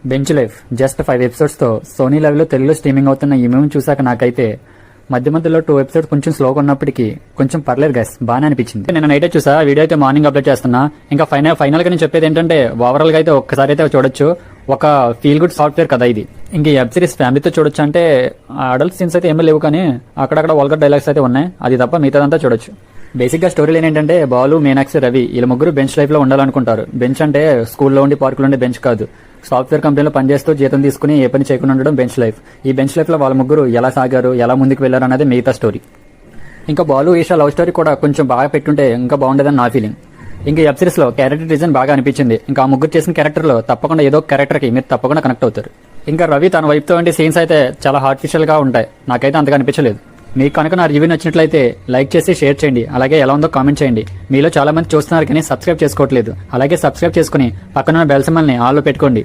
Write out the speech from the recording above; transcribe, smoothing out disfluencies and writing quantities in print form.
Bench life just 5 episodes తో Sony live లో తెలుగులో స్ట్రీమింగ్ అవుతున్న ఈ మూవీ చూసాక నాకైతే మధ్యలో 2 ఎపిసోడ్స్ కొంచెం స్లోగా ఉన్నప్పటికీ కొంచెం పర్లేదు గైస్, బాగానే అనిపించింది. నేను నైట్ చూసా, వీడియో అయితే మార్నింగ్ అప్లోడ్ చేస్తున్నా. ఇంకా ఫైనల్ గా నేను చెప్పేది ఏంటంటే ఓవరాల్ గా అయితే ఒక్కసారి అయితే చూడొచ్చు. ఒక ఫీల్ గుడ్ సాఫ్ట్వేర్ కదా ఇది. ఇంకా ఈ వెబ్ సిరీస్ ఫ్యామిలీతో చూడొచ్చు. అంటే అడల్ట్ సీన్స్ అయితే ఏమీ లేవు, కానీ అక్కడక్కడ వల్గర్ డైలాగ్స్ అయితే ఉన్నాయి. అది తప్ప మిగతాదంతా చూడొచ్చు. బేసిక్ గా స్టోరీలు ఏంటంటే బాలు, మీనాక్షి, రవి వీళ్ళ ముగ్గురు బెంచ్ లైఫ్ లో ఉండాలనుకుంటారు. బెంచ్ అంటే స్కూల్లో ఉండి పార్కులో ఉండే బెంచ్ కాదు. సాఫ్ట్వేర్ కంపెనీలో పనిచేస్తూ జీతం తీసుకుని ఏ పని చేయకుండా ఉండడం బెంచ్ లైఫ్. ఈ బెంచ్ లైఫ్ లో వాళ్ళ ముగ్గురు ఎలా సాగారు, ఎలా ముందుకు వెళ్లారు అనేది మిగతా స్టోరీ. ఇంకా బాలు, ఈషా లవ్ స్టోరీ కూడా కొంచెం బాగా పెట్టుంటే ఇంకా బాగుండేదని నా ఫీలింగ్. ఇంకా వెబ్ సిరీస్ లో క్యారెక్టర్ డిజైన్ బాగా అనిపించింది. ఇంకా ఆ ముగ్గురు చేసిన క్యారెక్టర్ లో తప్పకుండా ఏదో క్యారెక్టర్ కి మీరు తప్పకుండా కనెక్ట్ అవుతారు. ఇంకా రవి తన వైపుతో ఉండే సీన్స్ అయితే చాలా హార్టిఫిషియల్ గా ఉంటాయి. నాకైతే అంతగా అనిపించలేదు. మీకు కనుక నా రివ్యూ నచ్చినట్లయితే లైక్ చేసి షేర్ చేయండి. అలాగే ఎలా ఉందో కామెంట్ చేయండి. మీలో చాలా మంది చూస్తున్నారు కానీ సబ్స్క్రైబ్ చేసుకోవట్లేదు. అలాగే సబ్స్క్రైబ్ చేసుకుని పక్కన బెల్ సింబల్ ని ఆల్ లో పెట్టుకోండి.